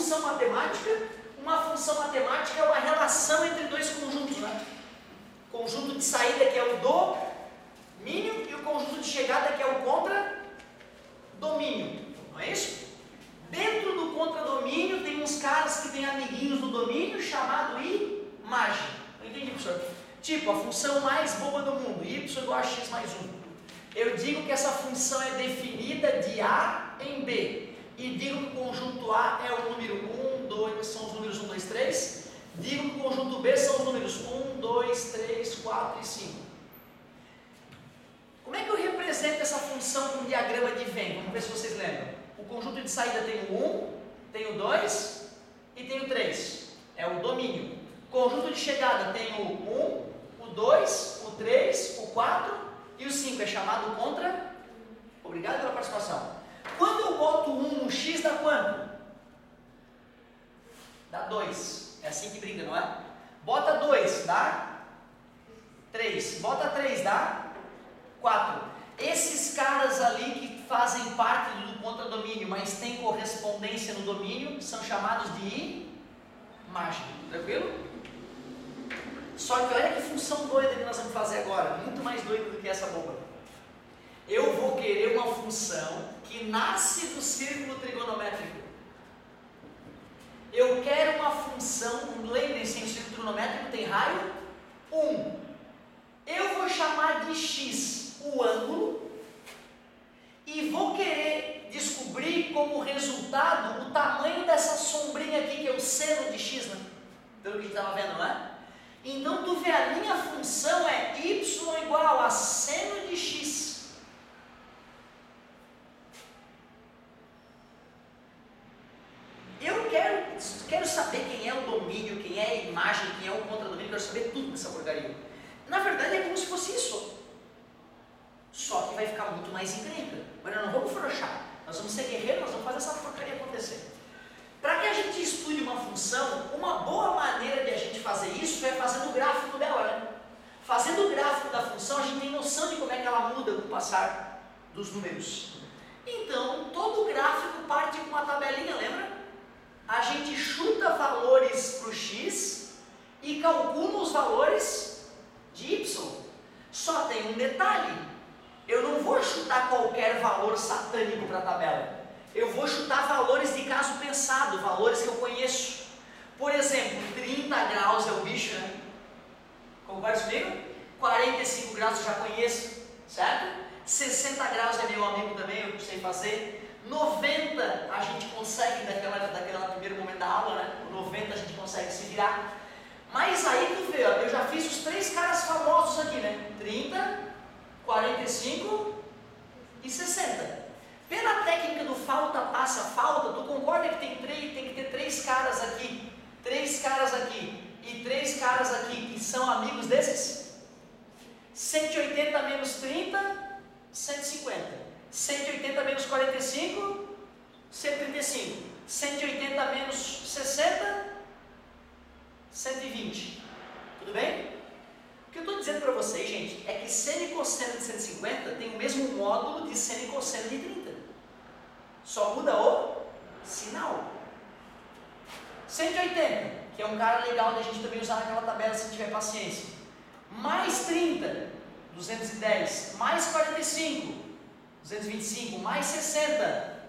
função matemática? Uma função matemática é uma relação entre dois conjuntos, né? O conjunto de saída que é o domínio e o conjunto de chegada que é o contradomínio, não é isso? Dentro do contradomínio tem uns caras que têm amiguinhos no domínio chamado imagem. Não entendi, professor? Tipo, a função mais boba do mundo, y igual a x mais 1. Eu digo que essa função é definida de A em B. E digo que o conjunto A é o número 1, 2, são os números 1, 2, 3. Digo que o conjunto B são os números 1, 2, 3, 4 e 5. Como é que eu represento essa função com um diagrama de Venn? Vamos ver se vocês lembram. O conjunto de saída tem o 1, tem o 2 e tem o 3. É o domínio. O conjunto de chegada tem o 1, o 2, o 3, o 4 e o 5. É chamado contra. Obrigado pela participação. Quando eu boto 1 no x, dá quanto? Dá 2. É assim que brinca, não é? Bota 2, dá 3. Bota 3, dá 4. Esses caras ali que fazem parte do contradomínio, mas têm correspondência no domínio, são chamados de imagem. Tranquilo? Só que olha que função doida que nós vamos fazer agora. Muito mais doida do que essa boba. Eu vou querer uma função que nasce do círculo trigonométrico. Eu quero uma função, lembrem-se, o círculo trigonométrico tem raio 1. Eu vou chamar de x o ângulo e vou querer descobrir como resultado o tamanho dessa sombrinha aqui, que é o seno de x, né? Pelo que a gente estava vendo, não é? Então tu vê, a minha função é y igual a seno de x. Eu quero saber quem é o domínio, quem é a imagem, quem é o contradomínio, quero saber tudo dessa porcaria. Na verdade é como se fosse isso. Só que vai ficar muito mais encrenca. Mas nós não vamos frouxar. Nós vamos ser guerreiros, nós vamos fazer essa porcaria acontecer. Para que a gente estude uma função, uma boa maneira de a gente fazer isso é fazendo o gráfico dela, né? Fazendo o gráfico da função, a gente tem noção de como é que ela muda com o passar dos números. Então, todo gráfico parte com uma tabelinha, lembra? A gente chuta valores para o x e calcula os valores de y. Só tem um detalhe. Eu não vou chutar qualquer valor satânico para a tabela. Eu vou chutar valores de caso pensado, valores que eu conheço. Por exemplo, 30 graus é o bicho, né? Concorda comigo? 45 graus eu já conheço, certo? 60 graus é meu amigo também, eu sei fazer. 90 a gente consegue, daquele primeiro momento da aula, né? O 90 a gente consegue se virar. Mas aí tu vê, ó, eu já fiz os 3 caras famosos aqui, né? 30, 45 e 60. Pela técnica do falta, passa, falta, tu concorda que tem que ter 3 caras aqui, 3 caras aqui e 3 caras aqui que são amigos desses? 180 menos 30, 150. 180 menos 45, 135. 180 menos 60, 120. Tudo bem? O que eu estou dizendo para vocês, gente, é que seno e cosseno de 150 tem o mesmo módulo de seno e cosseno de 30. Só muda o sinal. 180, que é um cara legal da gente também usar naquela tabela se tiver paciência. Mais 30, 210. Mais 45, 225. Mais 60,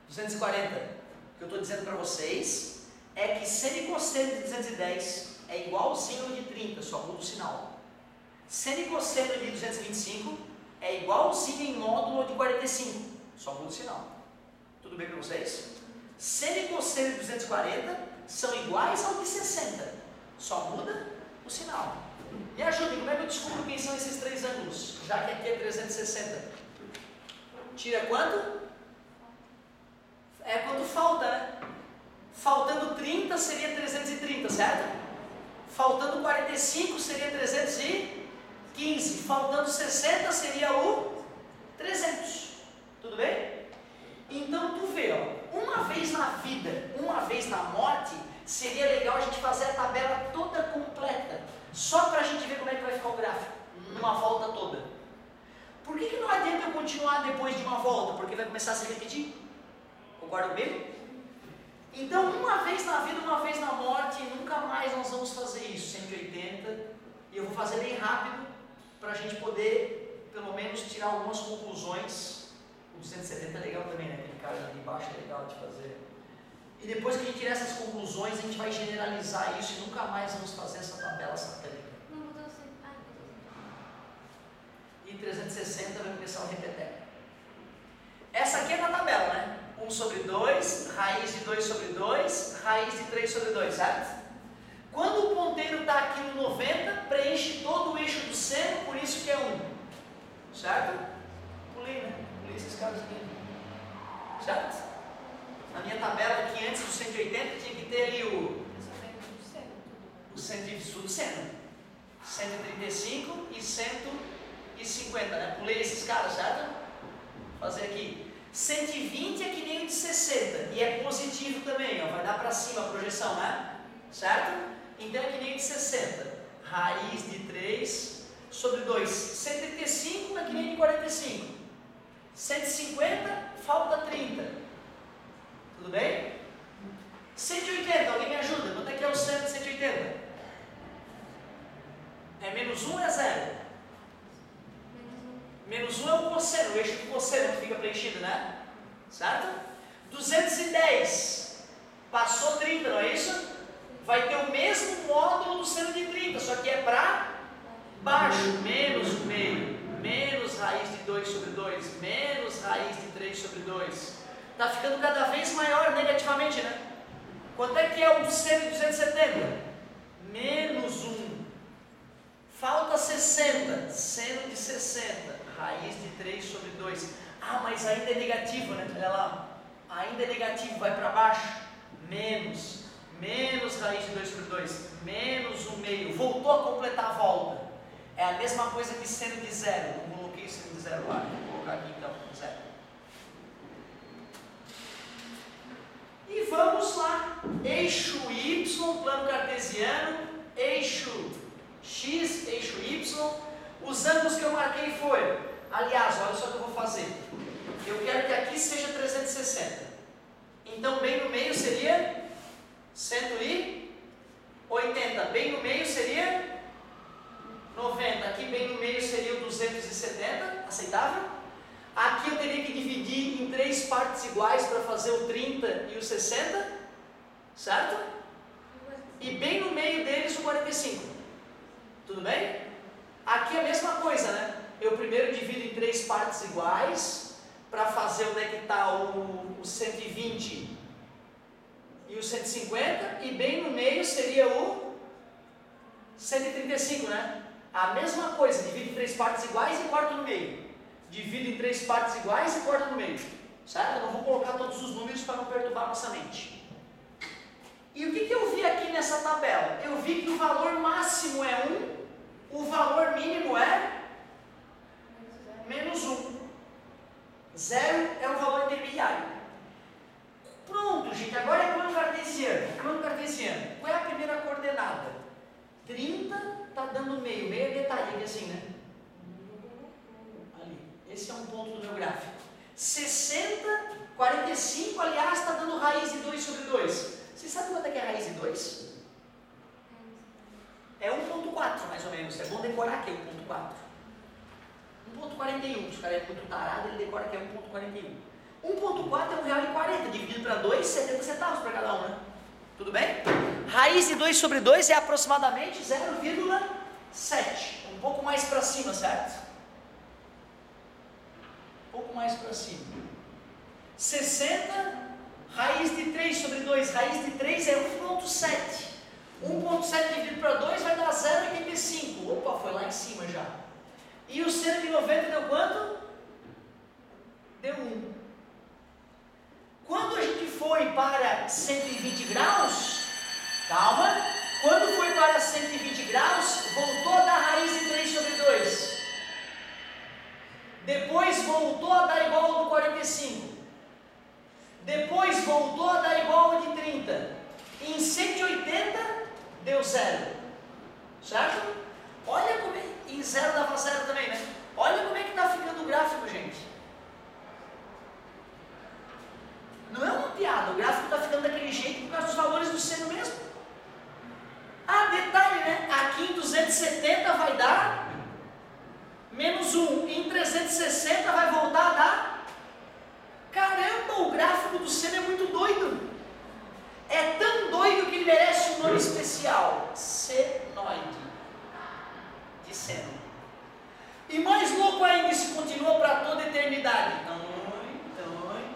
240. O que eu estou dizendo para vocês é que seno e cosseno de 210 é igualzinho de 30, só muda o sinal. Seno e cosseno de 225 é igualzinho em módulo de 45, só muda o sinal. Tudo bem para vocês? Seno e cosseno de 240 são iguais ao de 60, só muda o sinal. Me ajudem, como é que eu descubro quem são esses 3 ângulos? Já que aqui é 360. Tira quanto? É quanto falta, né? Faltando 30 seria 330, certo? Faltando 45 seria 315. Faltando 60 seria o 300. Tudo bem? Então tu vê, ó, uma vez na vida, uma vez na morte, seria legal a gente fazer a tabela toda completa, só para a gente ver como é que vai ficar o gráfico, numa volta toda. Por que não adianta eu continuar depois de uma volta? Porque vai começar a se repetir. Concorda comigo? Então, uma vez na vida, uma vez na morte, nunca mais nós vamos fazer isso, 180, e eu vou fazer bem rápido, para a gente poder, pelo menos, tirar algumas conclusões. O 270 é legal também, né? Aquele cara ali embaixo é legal de fazer. E depois que a gente tirar essas conclusões, a gente vai generalizar isso e nunca mais vamos fazer essa tabela satélite. E 360 vai começar o repeteco. Essa aqui é na tabela, né? 1 sobre 2, raiz de 2 sobre 2, raiz de 3 sobre 2, certo? Quando o ponteiro está aqui no 90, preenche todo o eixo do seno, por isso que é 1. Certo? Pulei, né? Pulei esses caras aqui. Certo? Na minha tabela aqui, antes do 180, tinha que ter ali o centímetro do seno. 135 e 150, né? Pulei esses caras, certo? Vou fazer aqui. 120 é que nem o de 60, e é positivo também, ó, vai dar para cima a projeção, né? Certo? Então é que nem o de 60. Raiz de 3 sobre 2. 135 é que nem de 45. 150, falta 30. Tudo bem? 180, alguém me ajuda? Quanto é que é o seno de 180? É menos 1 ou é 0? Menos 1 é o cosseno, o eixo do cosseno que fica preenchido, né? Certo? 210, passou 30, não é isso? Vai ter o mesmo módulo do seno de 30, só que é para baixo, menos o meio, menos raiz de 2 sobre 2, menos raiz de 3 sobre 2. Está ficando cada vez maior negativamente, né? Quanto é que é o seno de 270? Menos 1. Falta 60, seno de 60, raiz de 3 sobre 2. Ah, mas ainda é negativo, né? Olha lá, ainda é negativo, vai para baixo. Menos raiz de 2 sobre 2, menos 1 meio. Voltou a completar a volta. É a mesma coisa que seno de 0. Não coloquei seno de 0 lá, vou colocar aqui então, 0. E vamos lá. Eixo Y, plano cartesiano, eixo X, eixo Y. Os ângulos que eu marquei foram, aliás, olha só o que eu vou fazer. Eu quero que aqui seja 360. Então, bem no meio seria 180. Bem no meio seria 90. Aqui bem no meio seria o 270. Aceitável? Aqui eu teria que dividir em 3 partes iguais para fazer o 30 e o 60. Certo? E bem no meio deles o 45. Tudo bem? Aqui é a mesma coisa, né? Eu primeiro divido em 3 partes iguais para fazer onde é que está o 120 e o 150, e bem no meio seria o 135, né? A mesma coisa, divido em 3 partes iguais e corto no meio. Divido em 3 partes iguais e corto no meio. Certo? Eu não vou colocar todos os números para não perturbar nossa mente. E o que eu vi aqui nessa tabela? Eu vi que o valor máximo é 1, o valor mínimo é menos 1. 0 é o valor intermediário. Pronto, gente, agora é plano cartesiano. Plano cartesiano. Qual é a primeira coordenada? 30 está dando meio. Meio é detalhe aqui assim, né? Ali. Esse é um ponto do meu gráfico. 60, 45, aliás, está dando raiz de 2 sobre 2. Vocês sabem quanto é que é a raiz de 2? É 1.4 mais ou menos. É bom decorar que é 1.4. 1.41. Se o cara é muito tarado, ele decora que é 1.41. 1.4 é R$1,40, dividido para 2, 70 centavos para cada um, né? Tudo bem? Raiz de 2 sobre 2 é aproximadamente 0,7. Um pouco mais para cima, certo? Um pouco mais para cima. 60, raiz de 3 sobre 2. Raiz de 3 é 1.7. 1.7 dividido para 2 vai dar 0,85. Opa, foi lá em cima já. E o seno de 90 deu quanto? Deu 1. Quando a gente foi para 120 graus, calma, quando foi para 120 graus, voltou a dar raiz de 3 sobre 2. Depois voltou a dar igual ao do 45. Depois voltou a dar igual ao de 30. E em 180 deu 0. Certo? Olha como é. E 0 dava 0 também, né? Olha como é que está ficando o gráfico, gente. Não é uma piada, o gráfico está ficando daquele jeito 270 vai dar menos 1. Em 360 vai voltar a dar. Caramba, o gráfico do seno é muito doido. É tão doido que ele merece um nome especial. Senoide. De seno. E mais louco ainda, isso continua para toda a eternidade.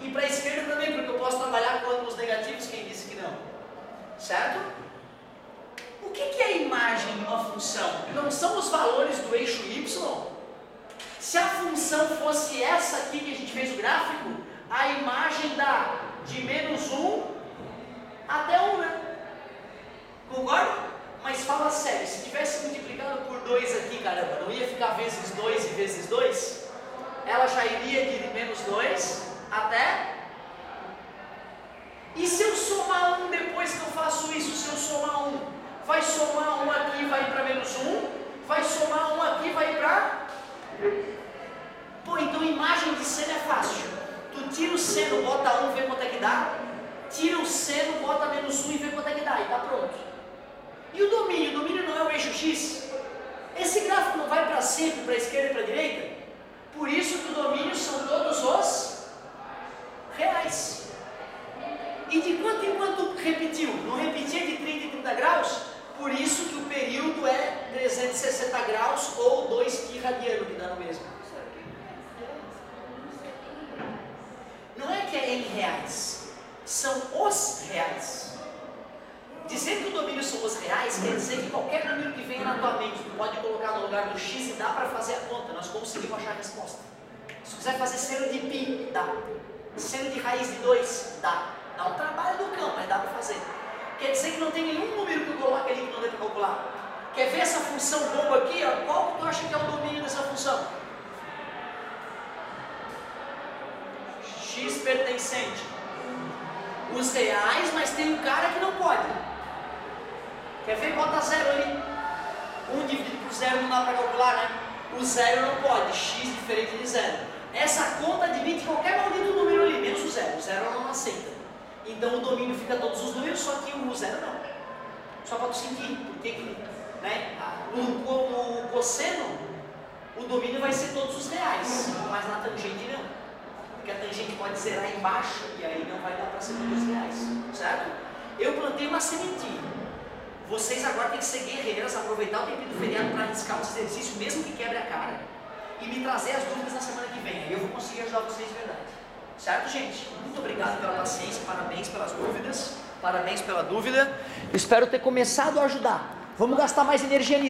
E para a esquerda também, porque eu posso trabalhar com ângulos negativos, quem disse que não? Certo? O que é a imagem de uma função? Não são os valores do eixo Y? Se a função fosse essa aqui que a gente fez o gráfico, a imagem dá de menos 1 até 1, né? Concorda? Mas fala sério, se tivesse multiplicado por 2 aqui, caramba, não ia ficar vezes 2 e vezes 2? Ela já iria de menos 2 até... E se eu somar 1 depois que eu faço isso? Se eu somar 1, vai somar 1 aqui e vai para menos 1, vai somar 1 aqui e vai para... Pô, então imagem de seno é fácil. Tu tira o seno, bota 1, vê quanto é que dá. Tira o seno, bota menos 1 e vê quanto é que dá. E tá pronto. E o domínio? O domínio não é o eixo X? Esse gráfico não vai para sempre, para a esquerda e para a direita? Por isso que o domínio são todos os reais. E de quanto em quanto repetiu? Não repetia de 30 em 30 graus? Por isso que o período é 360 graus ou 2 π radiano, que dá no mesmo. Não é que é em reais, são os reais. Dizer que o domínio são os reais quer dizer que qualquer número que venha na tua mente, tu pode colocar no lugar do x e dá para fazer a conta, nós conseguimos achar a resposta. Se tu quiser fazer seno de π, dá. Seno de raiz de 2, dá. Dá um trabalho do cão, mas dá para fazer. Quer dizer que não tem nenhum número que eu coloque ali que não dê para calcular. Quer ver essa função boba aqui? Ó? Qual que tu acha que é o domínio dessa função? X pertencente. Os reais, mas tem um cara que não pode. Quer ver? Bota 0 ali. 1 dividido por 0 não dá para calcular, né? O 0 não pode, x diferente de 0. Essa conta admite qualquer maldito número ali, menos o 0. O 0 ela não aceita. Então o domínio fica todos os números, só que o 0 não. Só para tu sentir, porque né? No cosseno, o domínio vai ser todos os reais, mas na tangente não. Porque a tangente pode zerar embaixo e aí não vai dar para ser todos os reais, certo? Eu plantei uma sementinha. Vocês agora têm que ser guerreiras, aproveitar o tempinho do feriado para arriscar os exercícios, mesmo que quebre a cara, e me trazer as dúvidas na semana que vem. Aí eu vou conseguir ajudar vocês de verdade. Certo, gente? Muito obrigado pela paciência, parabéns pelas dúvidas, parabéns pela dúvida. Espero ter começado a ajudar. Vamos gastar mais energia nisso.